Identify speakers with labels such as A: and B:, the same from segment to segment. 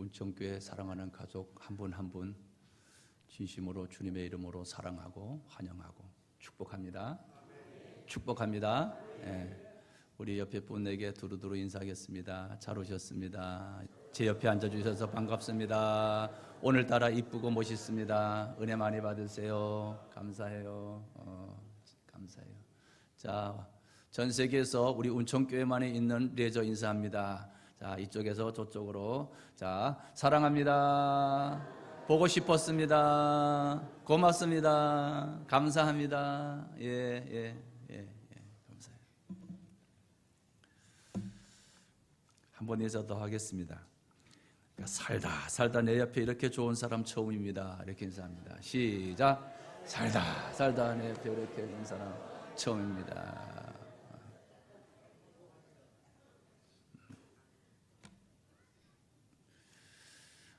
A: 운천교회 사랑하는 가족 한 분 한 분 진심으로 주님의 이름으로 사랑하고 환영하고 축복합니다. 축복합니다. 우리 옆에 분에게 두루두루 인사하겠습니다. 잘 오셨습니다. 제 옆에 앉아주셔서 반갑습니다. 오늘따라 이쁘고 멋있습니다. 은혜 많이 받으세요. 감사해요. 감사해요. 자, 전 세계에서 우리 운천교회만에 있는 레저 인사합니다. 자, 이쪽에서 저쪽으로. 자, 사랑합니다. 보고 싶었습니다. 고맙습니다. 감사합니다. 감사해요. 한 번 인사 더 하겠습니다. 살다 내 옆에 이렇게 좋은 사람 처음입니다. 이렇게 인사합니다. 시작. 살다 내 옆에 이렇게 좋은 사람 처음입니다.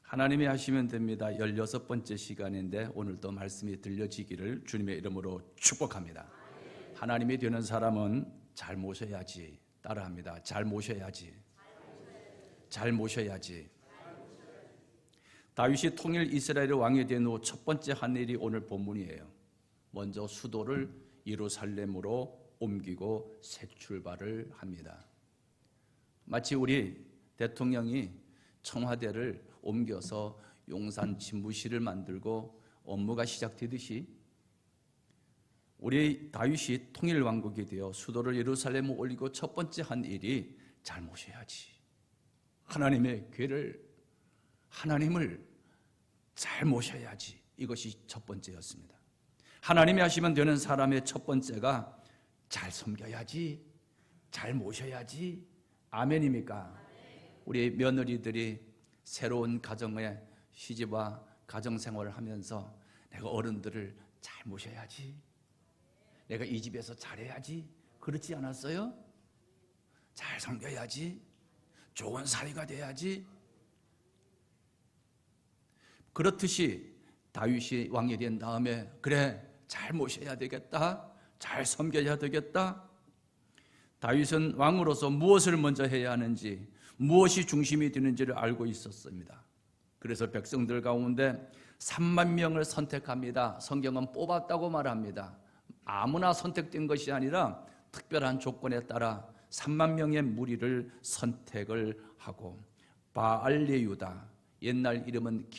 A: 하나님이 하시면 됩니다. 16번째 시간인데 오늘도 말씀이 들려지기를 주님의 이름으로 축복합니다. 하나님이 되는 사람은 잘 모셔야지. 따라합니다. 잘 모셔야지. 다윗이 통일 이스라엘 왕이 된 후 첫 번째 한 일이 오늘 본문이에요. 먼저 수도를 예루살렘으로 옮기고 새 출발을 합니다. 마치 우리 대통령이 청와대를 옮겨서 용산 집무실을 만들고 업무가 시작되듯이 우리 다윗이 통일왕국이 되어 수도를 예루살렘에 올리고 첫 번째 한 일이 잘 모셔야지. 하나님을 잘 모셔야지. 이것이 첫 번째였습니다. 하나님이 하시면 되는 사람의 첫 번째가 잘 섬겨야지, 잘 모셔야지. 아멘입니까? 우리 며느리들이 새로운 가정에 시집와 가정생활을 하면서 내가 어른들을 잘 모셔야지, 내가 이 집에서 잘해야지, 그렇지 않았어요? 잘 섬겨야지, 좋은 사위가 돼야지. 그렇듯이 다윗이 왕이 된 다음에 그래, 잘 모셔야 되겠다, 잘 섬겨야 되겠다. 다윗은 왕으로서 무엇을 먼저 해야 하는지, 무엇이 중심이 되는지를 알고 있었습니다. 그래서 백성들 가운데 3만 명을 선택합니다. 성경은 뽑았다고 말합니다. 아무나 선택된 것이 아니라 특별한 조건에 따라 3만 명의 무리를 선택을 하고 바알레유다, 옛날 이름은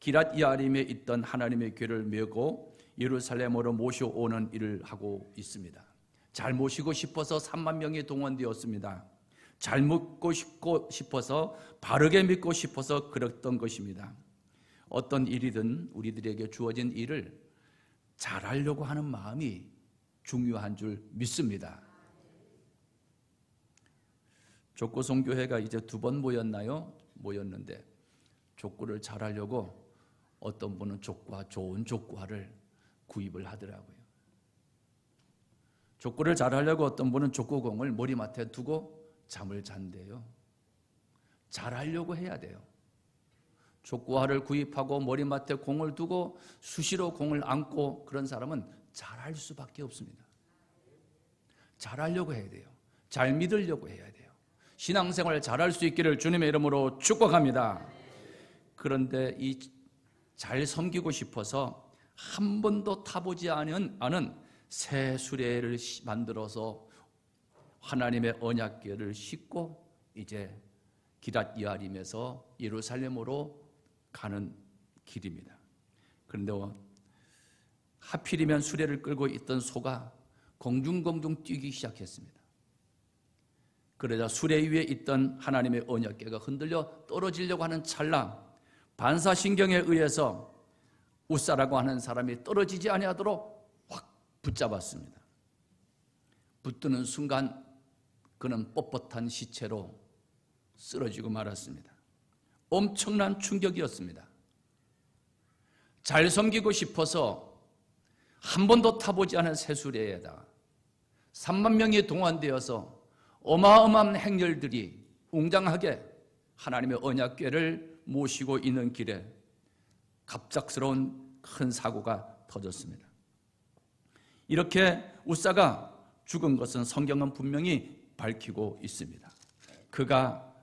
A: 기랏이아림에 있던 하나님의 교회를 메고 예루살렘으로 모셔오는 일을 하고 있습니다. 잘 모시고 싶어서 3만 명이 동원되었습니다. 잘 믿고 싶어서, 바르게 믿고 싶어서 그랬던 것입니다. 어떤 일이든 우리들에게 주어진 일을 잘하려고 하는 마음이 중요한 줄 믿습니다. 족구송교회가 이제 2번 모였는데 족구를 잘하려고 어떤 분은 좋은 족구화를 구입을 하더라고요. 족구를 잘하려고 어떤 분은 족구공을 머리맡에 두고 잠을 잔대요. 잘하려고 해야 돼요. 족구화를 구입하고 머리맡에 공을 두고 수시로 공을 안고 그런 사람은 잘할 수밖에 없습니다. 잘하려고 해야 돼요. 잘 믿으려고 해야 돼요. 신앙생활을 잘할 수 있기를 주님의 이름으로 축복합니다. 그런데 이 잘 섬기고 싶어서 한 번도 타보지 않은 새 수레를 만들어서 하나님의 언약궤를 싣고 이제 기랏이아림에서 예루살렘으로 가는 길입니다. 그런데 하필이면 수레를 끌고 있던 소가 공중공중 뛰기 시작했습니다. 그러자 수레 위에 있던 하나님의 언약궤가 흔들려 떨어지려고 하는 찰나 반사신경에 의해서 웃사라고 하는 사람이 떨어지지 아니하도록 확 붙잡았습니다. 붙드는 순간 그는 뻣뻣한 시체로 쓰러지고 말았습니다. 엄청난 충격이었습니다. 잘 섬기고 싶어서 한 번도 타보지 않은 새수레에다가 3만 명이 동원되어서 어마어마한 행렬들이 웅장하게 하나님의 언약궤를 모시고 있는 길에 갑작스러운 큰 사고가 터졌습니다. 이렇게 웃사가 죽은 것은 성경은 분명히 밝히고 있습니다. 그가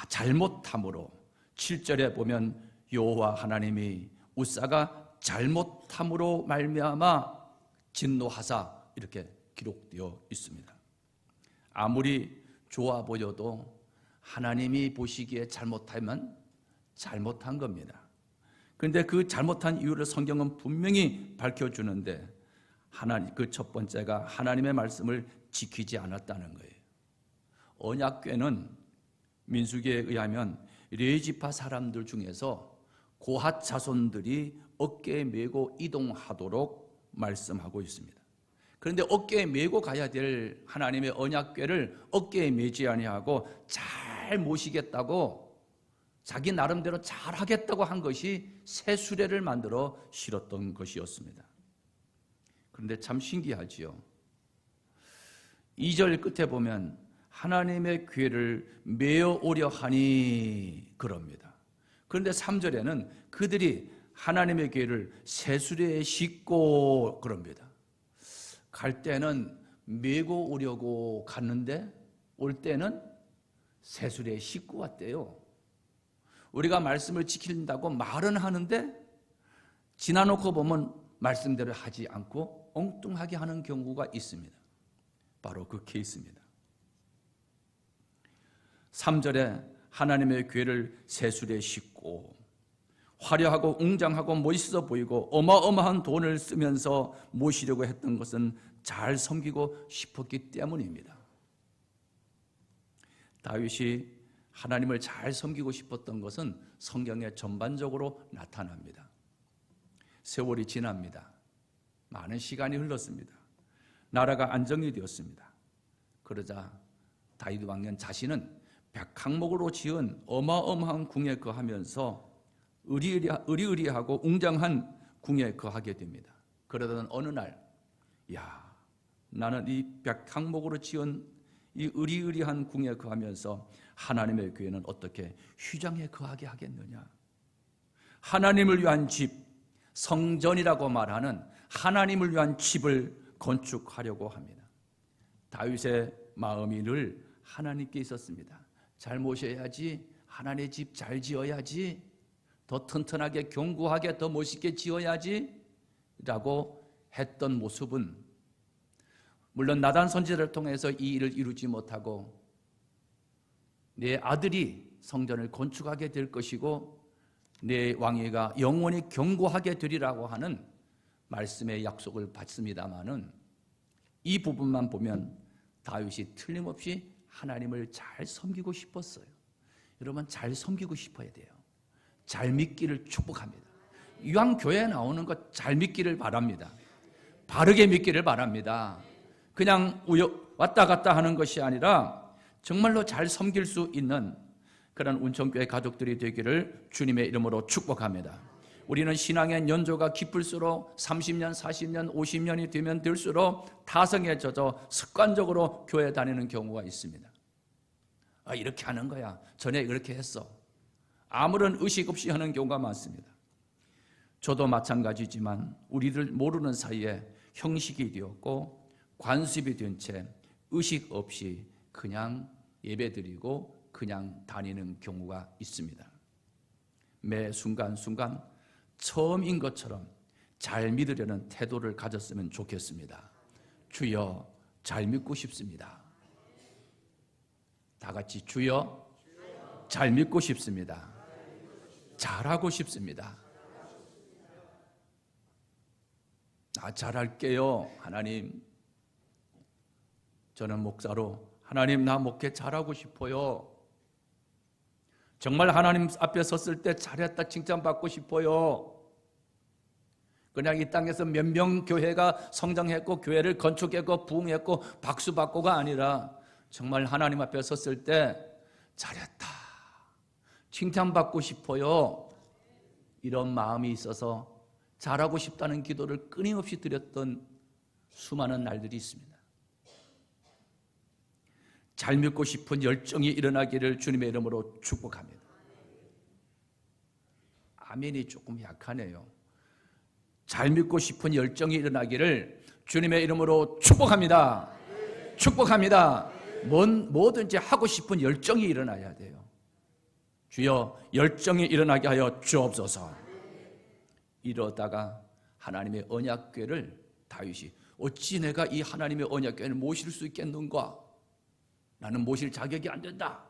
A: 잘못함으로 7절에 보면 여호와 하나님이 웃사가 잘못함으로 말미암아 진노하사 이렇게 기록되어 있습니다. 아무리 좋아 보여도 하나님이 보시기에 잘못하면 잘못한 겁니다. 그런데 그 잘못한 이유를 성경은 분명히 밝혀주는데 그 첫 번째가 하나님의 말씀을 지키지 않았다는 거예요. 언약궤는 민수기에 의하면 레위지파 사람들 중에서 고핫 자손들이 어깨에 메고 이동하도록 말씀하고 있습니다. 그런데 어깨에 메고 가야 될 하나님의 언약궤를 어깨에 메지 아니하고 잘 모시겠다고 자기 나름대로 잘 하겠다고 한 것이 새 수레를 만들어 실었던 것이었습니다. 그런데 참 신기하지요. 2절 끝에 보면 하나님의 궤를 메어 오려 하니 그럽니다. 그런데 3절에는 그들이 하나님의 궤를 새 수레에 싣고 그럽니다. 갈 때는 메고 오려고 갔는데 올 때는 새 수레에 싣고 왔대요. 우리가 말씀을 지킨다고 말은 하는데 지나놓고 보면 말씀대로 하지 않고 엉뚱하게 하는 경우가 있습니다. 바로 그 케이스입니다. 3절에 하나님의 궤를 새 수레에 싣고 화려하고 웅장하고 멋있어 보이고 어마어마한 돈을 쓰면서 모시려고 했던 것은 잘 섬기고 싶었기 때문입니다. 다윗이 하나님을 잘 섬기고 싶었던 것은 성경에 전반적으로 나타납니다. 세월이 지납니다. 많은 시간이 흘렀습니다. 나라가 안정이 되었습니다. 그러자 다윗 왕년 자신은 백항목으로 지은 어마어마한 궁에 거하면서 의리의리하고 웅장한 궁에 거하게 됩니다. 그러던 어느 날, 나는 이 백항목으로 지은 이 의리의리한 궁에 거하면서 하나님의 교회는 어떻게 휘장에 거하게 하겠느냐? 하나님을 위한 집, 성전이라고 말하는 하나님을 위한 집을 건축하려고 합니다. 다윗의 마음이 늘 하나님께 있었습니다. 잘 모셔야지, 하나님의 집 잘 지어야지, 더 튼튼하게 견고하게 더 멋있게 지어야지 라고 했던 모습은 물론 나단 선지자를 통해서 이 일을 이루지 못하고 내 아들이 성전을 건축하게 될 것이고 내 왕위가 영원히 견고하게 되리라고 하는 말씀의 약속을 받습니다마는 이 부분만 보면 다윗이 틀림없이 하나님을 잘 섬기고 싶었어요. 여러분, 잘 섬기고 싶어야 돼요. 잘 믿기를 축복합니다. 이왕 교회에 나오는 것 잘 믿기를 바랍니다. 바르게 믿기를 바랍니다. 그냥 왔다 갔다 하는 것이 아니라 정말로 잘 섬길 수 있는 그런 운천교회 가족들이 되기를 주님의 이름으로 축복합니다. 우리는 신앙의 연조가 깊을수록 30년, 40년, 50년이 되면 될수록 타성에 젖어 습관적으로 교회 다니는 경우가 있습니다. 이렇게 하는 거야. 전에 그렇게 했어. 아무런 의식 없이 하는 경우가 많습니다. 저도 마찬가지지만 우리들 모르는 사이에 형식이 되었고 관습이 된 채 의식 없이 그냥 예배드리고 그냥 다니는 경우가 있습니다. 매 순간순간 처음인 것처럼 잘 믿으려는 태도를 가졌으면 좋겠습니다. 주여, 잘 믿고 싶습니다. 다 같이 주여, 잘 믿고 싶습니다. 잘하고 싶습니다. 나 잘할게요, 하나님. 저는 목사로 하나님, 나 목회 잘하고 싶어요. 정말 하나님 앞에 섰을 때 잘했다 칭찬받고 싶어요. 그냥 이 땅에서 몇 명 교회가 성장했고 교회를 건축했고 부흥했고 박수받고가 아니라 정말 하나님 앞에 섰을 때 잘했다 칭찬받고 싶어요. 이런 마음이 있어서 잘하고 싶다는 기도를 끊임없이 드렸던 수많은 날들이 있습니다. 잘 믿고 싶은 열정이 일어나기를 주님의 이름으로 축복합니다. 아멘이 조금 약하네요. 잘 믿고 싶은 열정이 일어나기를 주님의 이름으로 축복합니다. 축복합니다. 뭐든지 하고 싶은 열정이 일어나야 돼요. 주여 열정이 일어나게 하여 주옵소서. 이러다가 하나님의 언약궤를 다윗이 어찌 내가 이 하나님의 언약궤를 모실 수 있겠는가? 나는 모실 자격이 안 된다.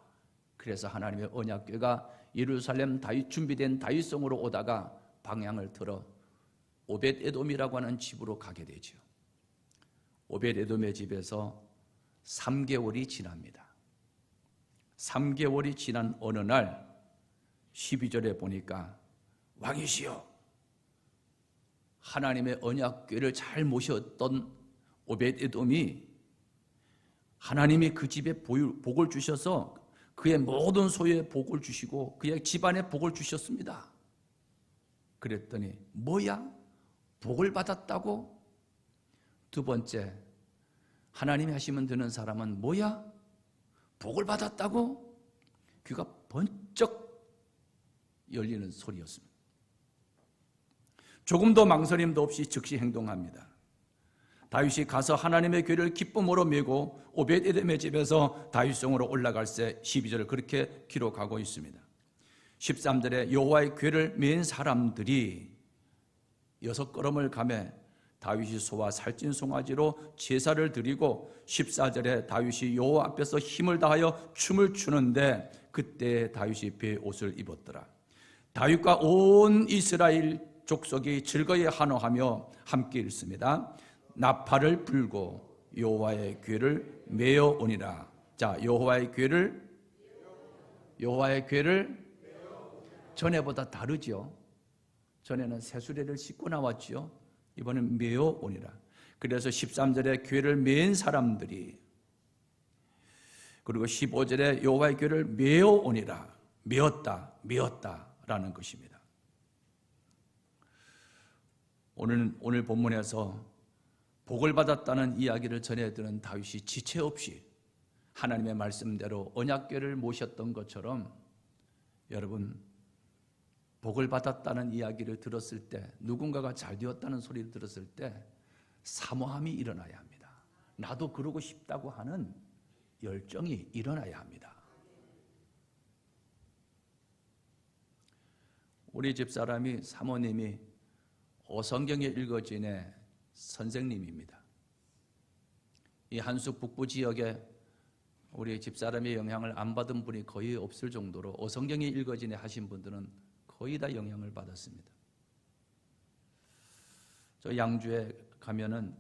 A: 그래서 하나님의 언약궤가 예루살렘 준비된 다윗성으로 오다가 방향을 틀어 오벳에돔이라고 하는 집으로 가게 되죠. 오벳에돔의 집에서 3개월이 지납니다. 3개월이 지난 어느 날 12절에 보니까 왕이시여, 하나님의 언약궤를 잘 모셨던 오벳에돔이 하나님이 그 집에 복을 주셔서 그의 모든 소유에 복을 주시고 그의 집안에 복을 주셨습니다. 그랬더니 뭐야? 복을 받았다고? 두 번째, 하나님이 하시면 되는 사람은 뭐야? 복을 받았다고? 귀가 번쩍 열리는 소리였습니다. 조금도 망설임도 없이 즉시 행동합니다. 다윗이 가서 하나님의 궤를 기쁨으로 메고 오벳에돔의 집에서 다윗성으로 올라갈새 12절을 그렇게 기록하고 있습니다. 13절에 여호와의 궤를 맨 사람들이 6걸음을 가매 다윗이 소와 살찐 송아지로 제사를 드리고 14절에 다윗이 여호와 앞에서 힘을 다하여 춤을 추는데 그때 다윗이 배 옷을 입었더라. 다윗과 온 이스라엘 족속이 즐거이 환호하며 함께 읽습니다. 나팔을 불고 여호와의 궤를 메어 오니라. 자, 여호와의 궤를 전에보다 다르죠. 전에는 새수레를 싣고 나왔죠. 이번엔 메어 오니라. 그래서 13절에 궤를 맨 사람들이, 그리고 15절에 여호와의 궤를 메어 오니라. 메었다라는 것입니다. 오늘 본문에서 복을 받았다는 이야기를 전해 들은 다윗이 지체 없이 하나님의 말씀대로 언약궤를 모셨던 것처럼, 여러분, 복을 받았다는 이야기를 들었을 때, 누군가가 잘 되었다는 소리를 들었을 때 사모함이 일어나야 합니다. 나도 그러고 싶다고 하는 열정이 일어나야 합니다. 우리 집사람이, 사모님이 오성경에 읽어진의 선생님입니다. 이 한숙 북부 지역에 우리 집사람의 영향을 안 받은 분이 거의 없을 정도로 오성경에 읽어진에 하신 분들은 거의 다 영향을 받았습니다. 저 양주에 가면은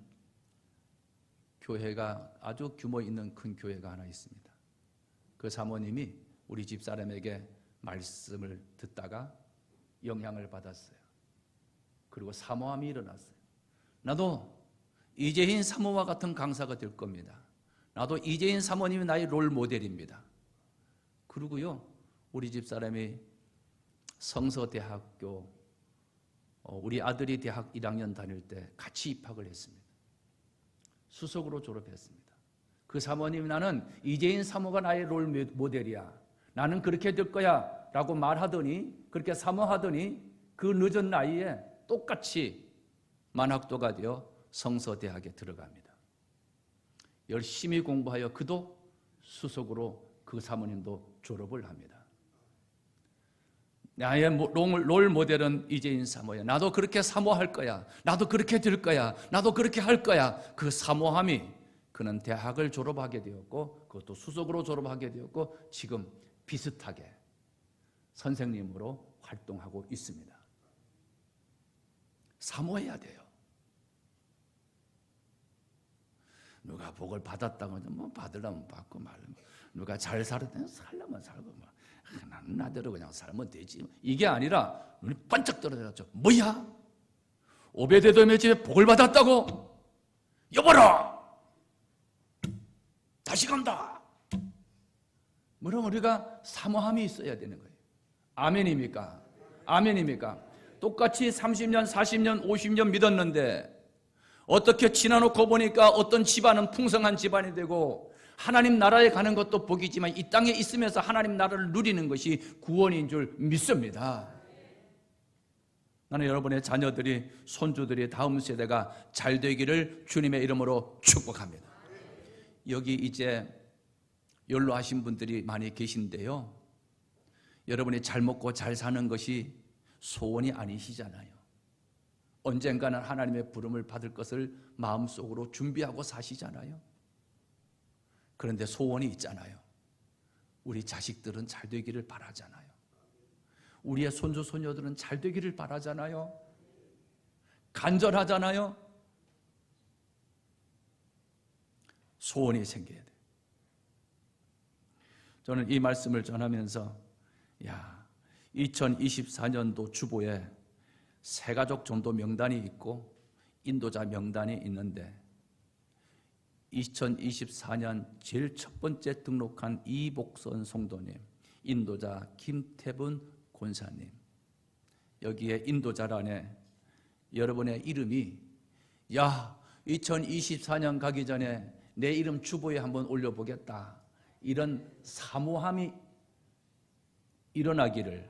A: 교회가 아주 규모 있는 큰 교회가 하나 있습니다. 그 사모님이 우리 집사람에게 말씀을 듣다가 영향을 받았어요. 그리고 사모함이 일어났어요. 나도 이재인 사모와 같은 강사가 될 겁니다. 나도 이재인 사모님이 나의 롤 모델입니다. 그리고요, 우리 집사람이 성서대학교, 우리 아들이 대학 1학년 다닐 때 같이 입학을 했습니다. 수석으로 졸업했습니다. 그 사모님이 나는 이재인 사모가 나의 롤 모델이야, 나는 그렇게 될 거야 라고 말하더니, 그렇게 사모하더니 그 늦은 나이에 똑같이 만학도가 되어 성서대학에 들어갑니다. 열심히 공부하여 그도 수석으로, 그 사모님도 졸업을 합니다. 나의 롤 모델은 이재인 사모야. 나도 그렇게 사모할 거야. 나도 그렇게 될 거야. 나도 그렇게 할 거야. 그 사모함이, 그는 대학을 졸업하게 되었고 그것도 수석으로 졸업하게 되었고 지금 비슷하게 선생님으로 활동하고 있습니다. 사모해야 돼요. 누가 복을 받았다고 뭐 받으려면 받고 말면, 누가 잘 살았다면 살려면 살고, 나는 나대로 그냥 살면 되지, 이게 아니라 눈이 반짝 떨어졌죠. 뭐야? 오베데돔의 집에 복을 받았다고? 여보라, 다시 간다. 그럼 우리가 사모함이 있어야 되는 거예요. 아멘입니까? 아멘입니까? 똑같이 30년, 40년, 50년 믿었는데 어떻게 지나놓고 보니까 어떤 집안은 풍성한 집안이 되고 하나님 나라에 가는 것도 복이지만 이 땅에 있으면서 하나님 나라를 누리는 것이 구원인 줄 믿습니다. 나는 여러분의 자녀들이, 손주들이, 다음 세대가 잘 되기를 주님의 이름으로 축복합니다. 여기 이제 연로하신 분들이 많이 계신데요, 여러분이 잘 먹고 잘 사는 것이 소원이 아니시잖아요. 언젠가는 하나님의 부름을 받을 것을 마음속으로 준비하고 사시잖아요. 그런데 소원이 있잖아요. 우리 자식들은 잘 되기를 바라잖아요. 우리의 손주 손녀들은 잘 되기를 바라잖아요. 간절하잖아요. 소원이 생겨야 돼요. 저는 이 말씀을 전하면서 2024년도 주보에 세가족 전도 명단이 있고 인도자 명단이 있는데 2024년 제일 첫 번째 등록한 이복선 성도님, 인도자 김태분 권사님, 여기에 인도자란에 여러분의 이름이 2024년 가기 전에 내 이름 주보에 한번 올려보겠다, 이런 사모함이 일어나기를,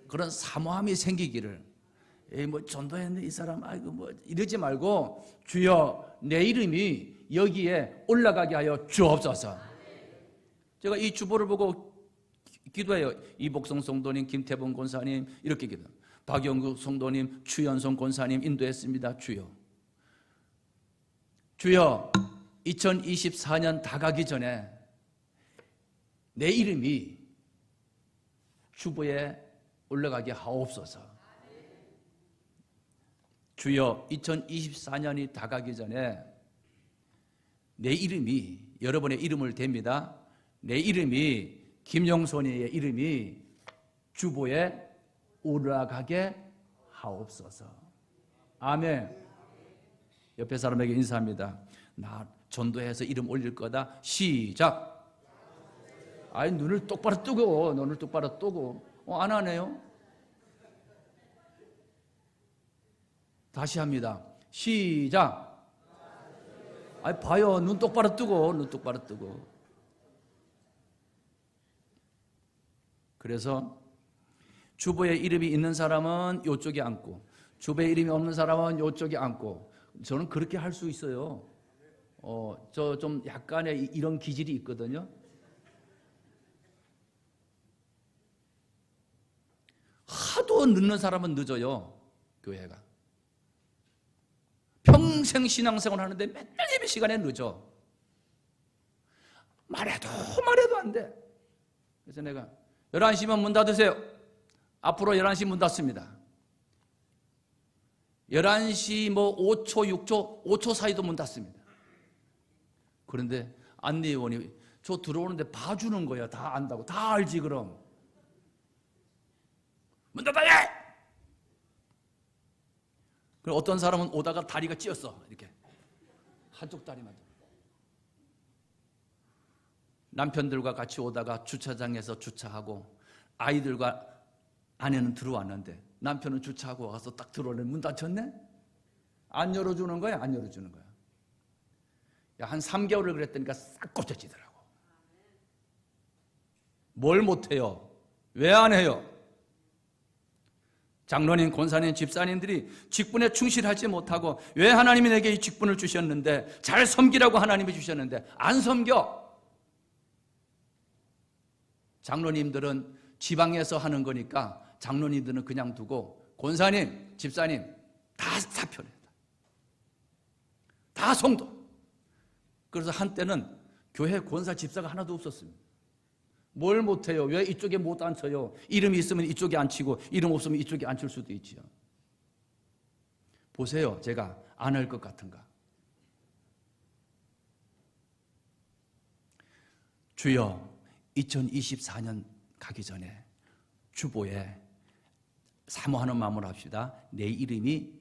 A: 그런 사모함이 생기기를, 전도했는데 이 사람 이러지 말고 주여 내 이름이 여기에 올라가게 하여 주옵소서. 제가 이 주보를 보고 기도해요. 이복성 성도님, 김태봉 권사님 이렇게 기도. 박영국 성도님, 추연성 권사님 인도했습니다. 주여 2024년 다 가기 전에 내 이름이 주보에 올라가게 하옵소서. 주여 2024년이 다 가기 전에 내 이름이, 여러분의 이름을 댑니다. 내 이름이, 김영선이의 이름이 주보에 올라가게 하옵소서. 아멘. 옆에 사람에게 인사합니다. 나 전도해서 이름 올릴 거다. 시작. 눈을 똑바로 뜨고, 눈을 똑바로 뜨고. 안 하네요. 다시 합니다. 시작. 봐요. 눈 똑바로 뜨고, 눈 똑바로 뜨고. 그래서 주보에 이름이 있는 사람은 이쪽에 앉고, 주보에 이름이 없는 사람은 이쪽에 앉고. 저는 그렇게 할 수 있어요. 저 좀 약간의 이런 기질이 있거든요. 하도 늦는 사람은 늦어요, 교회가. 평생 신앙생활 하는데 맨날 예배 시간에 늦어. 말해도 안 돼. 그래서 내가 11시면 문 닫으세요. 앞으로 11시 문 닫습니다. 11시 5초, 6초, 5초 사이도 문 닫습니다. 그런데 안내원이 저 들어오는데 봐주는 거야. 다 안다고. 다 알지 그럼. 문 닫아야! 그럼 어떤 사람은 오다가 다리가 찧었어. 이렇게. 한쪽 다리만. 남편들과 같이 오다가 주차장에서 주차하고 아이들과 아내는 들어왔는데 남편은 주차하고 와서 딱 들어오는데 문 닫혔네? 안 열어주는 거야? 안 열어주는 거야? 한 3개월을 그랬더니까 싹 꽂혀지더라고. 뭘 못해요? 왜 안 해요? 장로님, 권사님, 집사님들이 직분에 충실하지 못하고 왜 하나님이 내게 이 직분을 주셨는데, 잘 섬기라고 하나님이 주셨는데 안 섬겨? 장로님들은 지방에서 하는 거니까 장로님들은 그냥 두고 권사님, 집사님 다 사표내, 다 성도. 그래서 한때는 교회 권사 집사가 하나도 없었습니다. 뭘 못해요? 왜 이쪽에 못 앉혀요? 이름이 있으면 이쪽에 앉히고 이름 없으면 이쪽에 앉힐 수도 있지요. 보세요. 제가 안 할 것 같은가? 주여 2024년 가기 전에 주보에 사모하는 마음으로 합시다. 내 이름이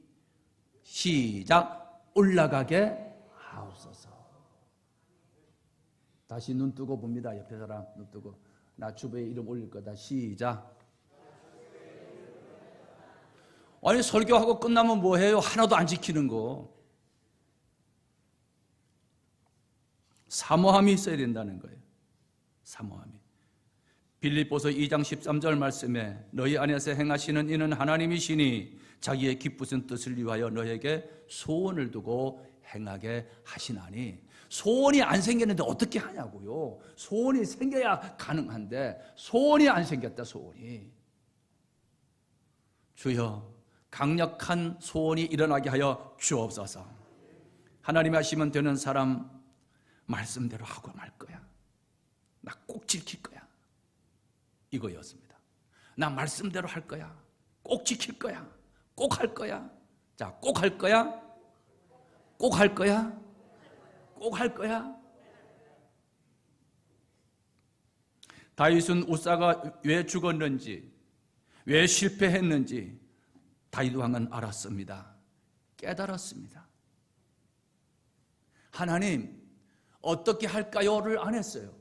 A: 시작 올라가게 하옵소서. 다시 눈 뜨고 봅니다. 옆에 사람 눈 뜨고. 나 주보에 이름 올릴 거다. 시작. 아니 설교하고 끝나면 뭐해요? 하나도 안 지키는 거. 사모함이 있어야 된다는 거예요. 사모함이. 빌립보서 2장 13절 말씀에 너희 안에서 행하시는 이는 하나님이시니 자기의 기쁘신 뜻을 위하여 너에게 소원을 두고 행하게 하시나니. 소원이 안 생겼는데 어떻게 하냐고요. 소원이 생겨야 가능한데 소원이 안 생겼다. 소원이. 주여 강력한 소원이 일어나게 하여 주옵소서. 하나님이 하시면 되는 사람 말씀대로 하고 말 거야. 나 꼭 지킬 거야. 이거였습니다. 나 말씀대로 할 거야. 꼭 지킬 거야. 꼭 할 거야. 자, 꼭 할 거야. 꼭 할 거야. 꼭 할 거야. 다윗은 우사가 왜 죽었는지, 왜 실패했는지 다윗 왕은 알았습니다. 깨달았습니다. 하나님 어떻게 할까요를 안 했어요.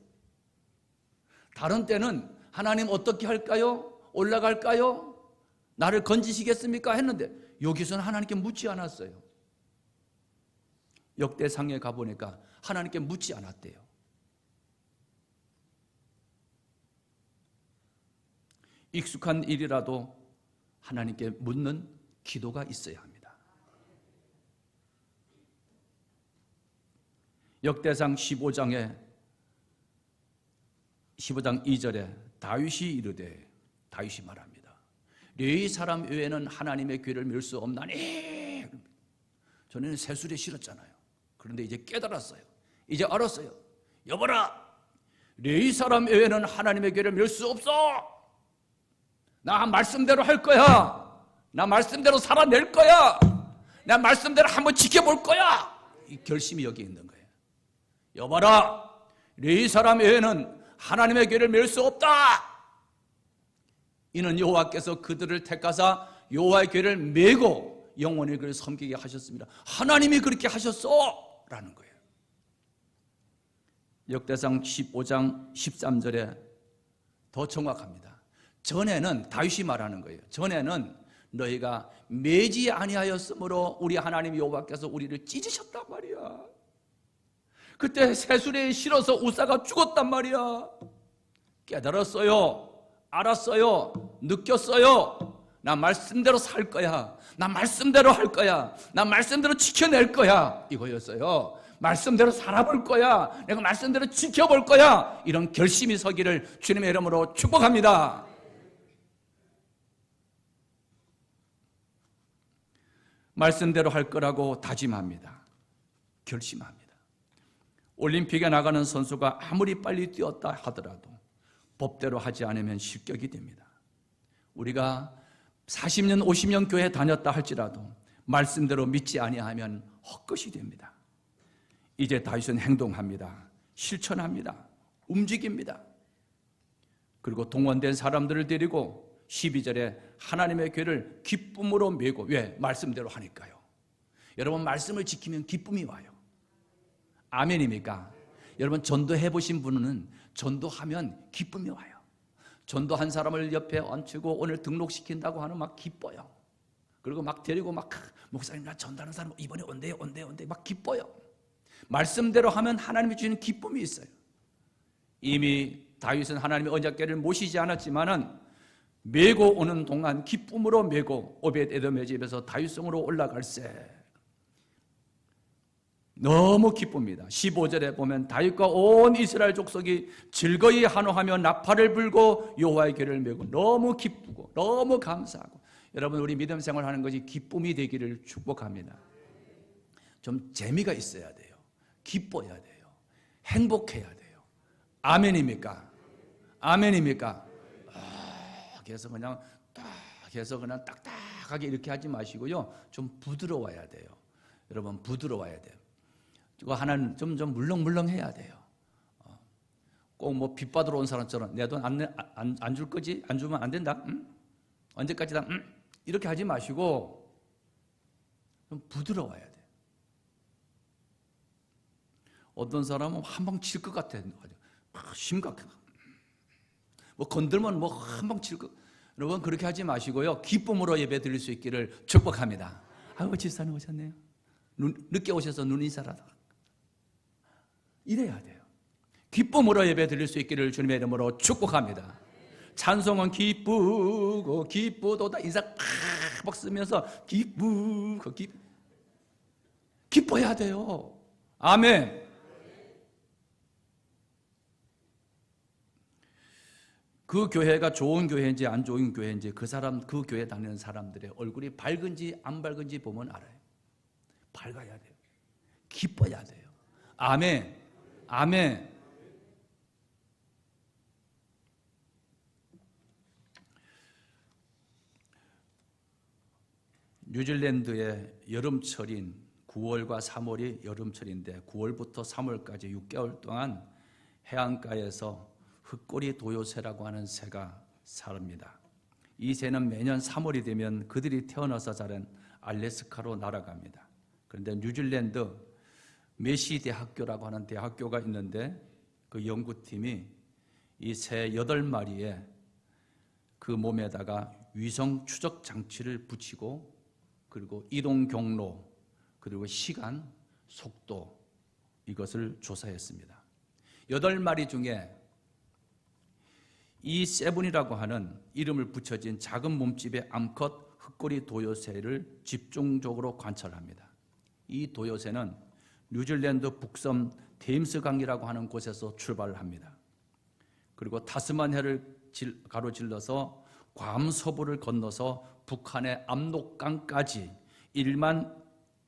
A: 다른 때는 하나님 어떻게 할까요? 올라갈까요? 나를 건지시겠습니까? 했는데 여기서는 하나님께 묻지 않았어요. 역대상에 가보니까 하나님께 묻지 않았대요. 익숙한 일이라도 하나님께 묻는 기도가 있어야 합니다. 역대상 15장 2절에 다윗이 이르되, 다윗이 말합니다. 레위 사람 외에는 하나님의 괴를 밀 수 없나니. 저는 새술에 실었잖아요. 그런데 이제 깨달았어요. 이제 알았어요. 여보라, 레위 사람 외에는 하나님의 괴를 밀 수 없어. 나 말씀대로 할 거야. 나 말씀대로 살아낼 거야. 나 말씀대로 한번 지켜볼 거야. 이 결심이 여기 있는 거예요. 여봐라, 레위 사람 외에는 하나님의 괴를 밀 수 없다. 이는 여호와께서 그들을 택하사 여호와의 괴를 메고 영원히 그를 섬기게 하셨습니다. 하나님이 그렇게 하셨어 라는 거예요. 역대상 15장 13절에 더 정확합니다. 전에는 다윗이 말하는 거예요. 전에는 너희가 매지 아니하였으므로 우리 하나님 여호와께서 우리를 찢으셨단 말이야. 그때 새수레에 실어서 우사가 죽었단 말이야. 깨달았어요. 알았어요. 느꼈어요. 나 말씀대로 살 거야. 나 말씀대로 할 거야. 나 말씀대로 지켜낼 거야. 이거였어요. 말씀대로 살아볼 거야. 내가 말씀대로 지켜볼 거야. 이런 결심이 서기를 주님의 이름으로 축복합니다. 말씀대로 할 거라고 다짐합니다. 결심합니다. 올림픽에 나가는 선수가 아무리 빨리 뛰었다 하더라도 법대로 하지 않으면 실격이 됩니다. 우리가 40년, 50년 교회 다녔다 할지라도 말씀대로 믿지 아니하면 헛것이 됩니다. 이제 다윗은 행동합니다. 실천합니다. 움직입니다. 그리고 동원된 사람들을 데리고 12절에 하나님의 괴를 기쁨으로 메고, 왜? 말씀대로 하니까요. 여러분, 말씀을 지키면 기쁨이 와요. 아멘입니까? 여러분, 전도해 보신 분은 전도하면 기쁨이 와요. 전도한 사람을 옆에 얹히고 오늘 등록시킨다고 하면 막 기뻐요. 그리고 막 데리고 막, 목사님 나 전도하는 사람 이번에 온대요 막 기뻐요. 말씀대로 하면 하나님이 주시는 기쁨이 있어요. 이미 다윗은 하나님의 언약궤를 모시지 않았지만은 메고 오는 동안 기쁨으로 메고 오벳에돔의 집에서 다윗성으로 올라갈세. 너무 기쁩니다. 15절에 보면 다윗과 온 이스라엘 족속이 즐거이 환호하며 나팔을 불고 여호와의 궤를 메고 너무 기쁘고 너무 감사하고. 여러분, 우리 믿음 생활하는 것이 기쁨이 되기를 축복합니다. 좀 재미가 있어야 돼요. 기뻐야 돼요. 행복해야 돼요. 아멘입니까? 아멘입니까? 그래서 그냥 딱 해서 그냥 딱딱하게 이렇게 하지 마시고요. 좀 부드러워야 돼요. 여러분, 부드러워야 돼요. 이거 하나는 좀 물렁물렁 해야 돼요. 꼭 뭐 빚받으러 온 사람처럼 내 돈 안 줄 거지? 안 주면 안 된다? 응? 언제까지다? 응? 이렇게 하지 마시고 좀 부드러워야 돼요. 어떤 사람은 한 방 칠 것 같아. 심각해. 뭐 건들면 뭐 한 방 칠 것. 여러분, 그렇게 하지 마시고요. 기쁨으로 예배 드릴 수 있기를 축복합니다. 아이고, 집사님 오셨네요. 늦게 오셔서 눈인사라도. 이래야 돼요. 기쁨으로 예배 드릴 수 있기를 주님의 이름으로 축복합니다. 찬송은 기쁘고 기쁘도다. 인사 팍 쓰면서 기쁘고 기뻐야 돼요. 아멘. 그 교회가 좋은 교회인지 안 좋은 교회인지 그 교회 다니는 사람들의 얼굴이 밝은지 안 밝은지 보면 알아요. 밝아야 돼요. 기뻐야 돼요. 아멘. 아멘. 뉴질랜드의 여름철인 9월과 3월이 여름철인데 9월부터 3월까지 6개월 동안 해안가에서 흑꼬리 도요새라고 하는 새가 삽니다. 이 새는 매년 3월이 되면 그들이 태어나서 자란 알래스카로 날아갑니다. 그런데 뉴질랜드 메시 대학교라고 하는 대학교가 있는데 그 연구팀이 이 새 8마리의 그 몸에다가 위성 추적 장치를 붙이고 그리고 이동 경로 그리고 시간, 속도 이것을 조사했습니다. 8마리 중에 이 세븐이라고 하는 이름을 붙여진 작은 몸집의 암컷 흑꼬리 도요새를 집중적으로 관찰합니다. 이 도요새는 뉴질랜드 북섬 테임스 강이라고 하는 곳에서 출발을 합니다. 그리고 타스마니아를 가로질러서 괌 서부를 건너서 북한의 압록강까지 1만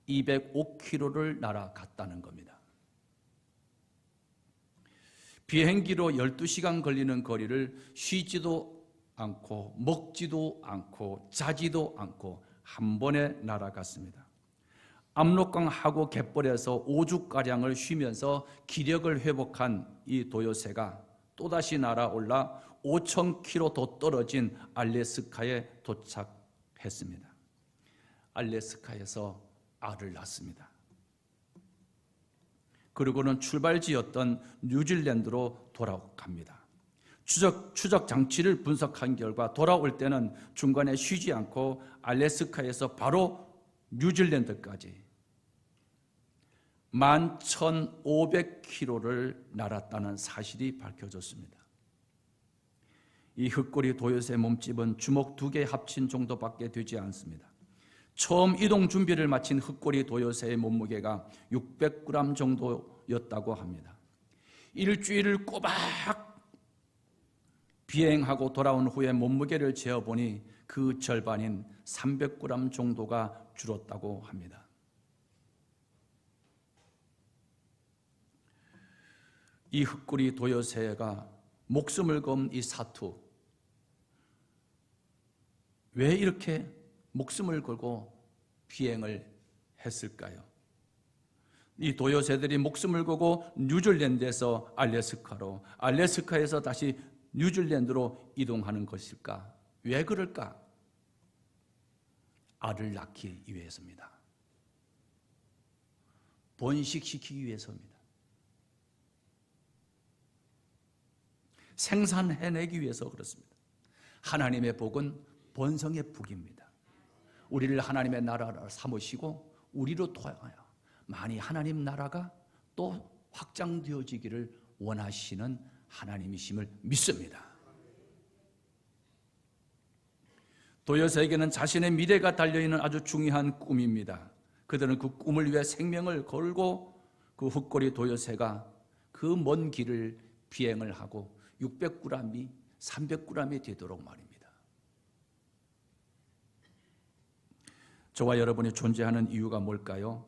A: 205km를 날아갔다는 겁니다. 비행기로 12시간 걸리는 거리를 쉬지도 않고 먹지도 않고 자지도 않고 한 번에 날아갔습니다. 압록강하고 갯벌에서 5주가량을 쉬면서 기력을 회복한 이 도요새가 또다시 날아올라 5,000km 더 떨어진 알래스카에 도착했습니다. 알래스카에서 알을 낳습니다. 그리고는 출발지였던 뉴질랜드로 돌아갑니다. 추적 장치를 분석한 결과 돌아올 때는 중간에 쉬지 않고 알래스카에서 바로 뉴질랜드까지 11,500km를 날았다는 사실이 밝혀졌습니다. 이 흑꼬리 도요새 몸집은 주먹 2개 합친 정도밖에 되지 않습니다. 처음 이동 준비를 마친 흑꼬리 도요새의 몸무게가 600g 정도였다고 합니다. 일주일을 꼬박 비행하고 돌아온 후에 몸무게를 재어보니 그 절반인 300g 정도가 줄었다고 합니다. 이 흑꼬리 도요새가 목숨을 건 이 사투, 왜 이렇게 목숨을 걸고 비행을 했을까요? 이 도요새들이 목숨을 걸고 뉴질랜드에서 알래스카로, 알래스카에서 다시 뉴질랜드로 이동하는 것일까? 왜 그럴까? 알을 낳기 위해서입니다. 번식시키기 위해서입니다. 생산해내기 위해서 그렇습니다. 하나님의 복은 번성의 복입니다. 우리를 하나님의 나라로 삼으시고 우리로 통하여 많이 하나님 나라가 또 확장되어지기를 원하시는 하나님이심을 믿습니다. 도요새에게는 자신의 미래가 달려있는 아주 중요한 꿈입니다. 그들은 그 꿈을 위해 생명을 걸고 그 흑꼬리 도요새가 그 먼 길을 비행을 하고 600g이 300g이 되도록 말입니다. 저와 여러분이 존재하는 이유가 뭘까요?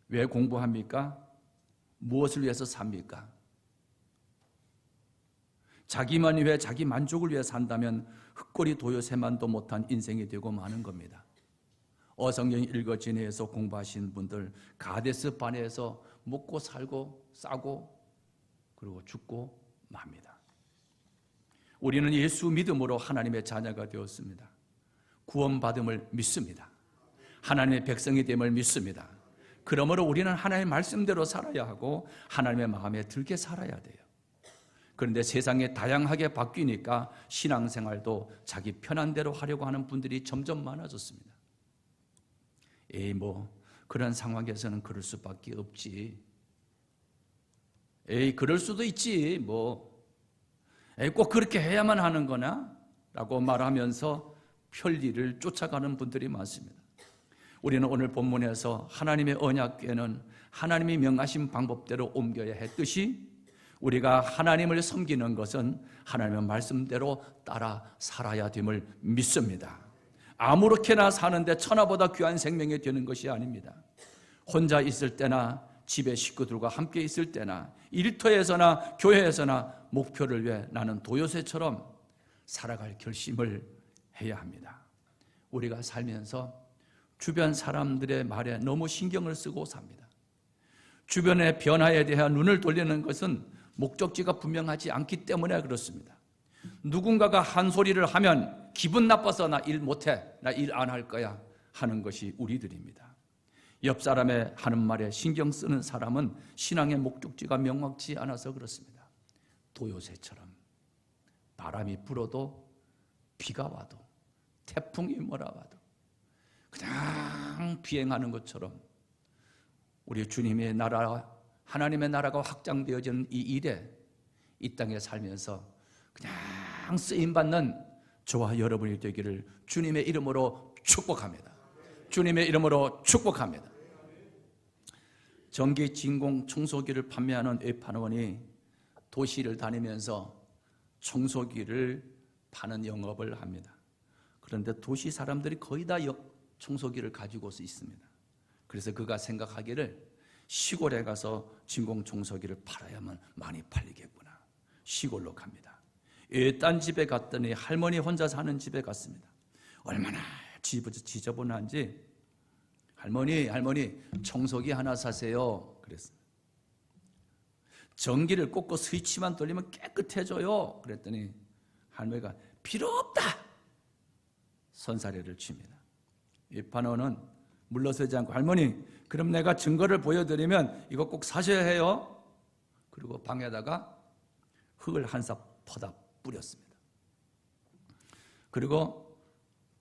A: 왜 공부합니까? 무엇을 위해서 삽니까? 자기만을 위해 자기 만족을 위해 산다면 흑꼬리 도요새만도 못한 인생이 되고 마는 겁니다. 어성경 읽어지내에서 공부하신 분들 가데스 바네에서 먹고 살고 싸고 그리고 죽고 맙니다. 우리는 예수 믿음으로 하나님의 자녀가 되었습니다. 구원받음을 믿습니다. 하나님의 백성이 됨을 믿습니다. 그러므로 우리는 하나님의 말씀대로 살아야 하고 하나님의 마음에 들게 살아야 돼요. 그런데 세상에 다양하게 바뀌니까 신앙생활도 자기 편한 대로 하려고 하는 분들이 점점 많아졌습니다. 그런 상황에서는 그럴 수밖에 없지. 그럴 수도 있지. 꼭 그렇게 해야만 하는 거나? 라고 말하면서 편리를 쫓아가는 분들이 많습니다. 우리는 오늘 본문에서 하나님의 언약궤는 하나님이 명하신 방법대로 옮겨야 했듯이 우리가 하나님을 섬기는 것은 하나님의 말씀대로 따라 살아야 됨을 믿습니다. 아무렇게나 사는데 천하보다 귀한 생명이 되는 것이 아닙니다. 혼자 있을 때나 집에 식구들과 함께 있을 때나 일터에서나 교회에서나 목표를 위해 나는 도요새처럼 살아갈 결심을 해야 합니다. 우리가 살면서 주변 사람들의 말에 너무 신경을 쓰고 삽니다. 주변의 변화에 대한 눈을 돌리는 것은 목적지가 분명하지 않기 때문에 그렇습니다. 누군가가 한 소리를 하면 기분 나빠서 나 일 못해, 나 일 안 할 거야 하는 것이 우리들입니다. 옆 사람의 하는 말에 신경 쓰는 사람은 신앙의 목적지가 명확치 않아서 그렇습니다. 도요새처럼 바람이 불어도 비가 와도 태풍이 몰아와도 그냥 비행하는 것처럼 우리 주님의 나라, 하나님의 나라가 확장되어지는 이 일에 이 땅에 살면서 그냥 쓰임받는 저와 여러분이 되기를 주님의 이름으로 축복합니다. 주님의 이름으로 축복합니다. 전기, 진공, 청소기를 판매하는 에파노원이 도시를 다니면서 청소기를 파는 영업을 합니다. 그런데 도시 사람들이 거의 다 청소기를 가지고서 있습니다. 그래서 그가 생각하기를 시골에 가서 진공 청소기를 팔아야만 많이 팔리겠구나. 시골로 갑니다. 딴 집에 갔더니 할머니 혼자 사는 집에 갔습니다. 얼마나 지저분한지 할머니 청소기 하나 사세요 그랬습니다. 전기를 꽂고 스위치만 돌리면 깨끗해져요 그랬더니 할머니가 필요 없다 선사례를 칩니다. 에파노는 물러서지 않고 할머니 그럼 내가 증거를 보여드리면 이거 꼭 사셔야 해요. 그리고 방에다가 흙을 한 삽 퍼다 뿌렸습니다. 그리고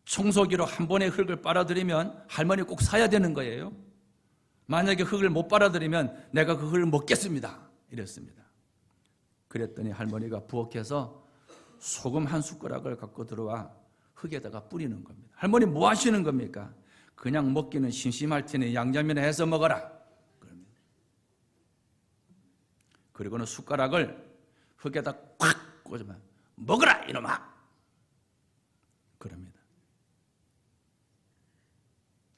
A: 청소기로 한 번에 흙을 빨아들이면 할머니 꼭 사야 되는 거예요. 만약에 흙을 못 빨아들이면 내가 그 흙을 먹겠습니다 이랬습니다. 그랬더니 할머니가 부엌에서 소금 한 숟가락을 갖고 들어와 흙에다가 뿌리는 겁니다. 할머니 뭐 하시는 겁니까? 그냥 먹기는 심심할 테니 양념이나 해서 먹어라. 그리고는 숟가락을 흙에다 콱 꽂으면 먹어라 이놈아. 그럽니다.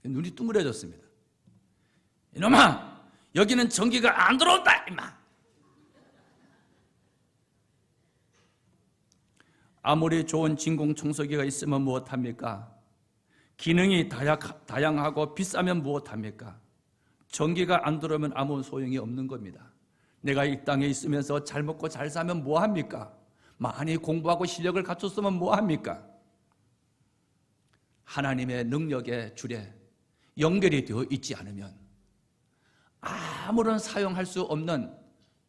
A: 눈이 둥그레졌습니다. 이놈아 여기는 전기가 안 들어온다 임마. 아무리 좋은 진공 청소기가 있으면 무엇합니까? 기능이 다양하고 비싸면 무엇합니까? 전기가 안 들어오면 아무 소용이 없는 겁니다. 내가 이 땅에 있으면서 잘 먹고 잘 사면 뭐합니까? 많이 공부하고 실력을 갖췄으면 뭐합니까? 하나님의 능력의 줄에 연결이 되어 있지 않으면 아무런 사용할 수 없는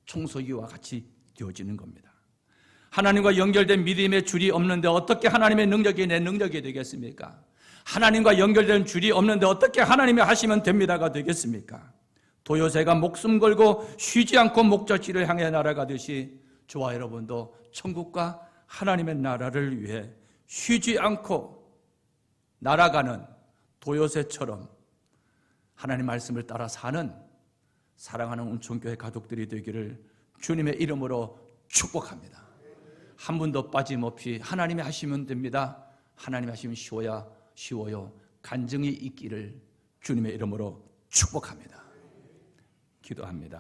A: 청소기와 같이 되어지는 겁니다. 하나님과 연결된 믿음의 줄이 없는데 어떻게 하나님의 능력이 내 능력이 되겠습니까? 하나님과 연결된 줄이 없는데 어떻게 하나님이 하시면 됩니다가 되겠습니까? 도요새가 목숨 걸고 쉬지 않고 목적지를 향해 날아가듯이 저와 여러분도 천국과 하나님의 나라를 위해 쉬지 않고 날아가는 도요새처럼 하나님 말씀을 따라 사는 사랑하는 온천교회 가족들이 되기를 주님의 이름으로 축복합니다. 한 분도 빠짐없이 하나님이 하시면 됩니다. 하나님이 하시면 쉬워요. 간증이 있기를 주님의 이름으로 축복합니다. 기도합니다.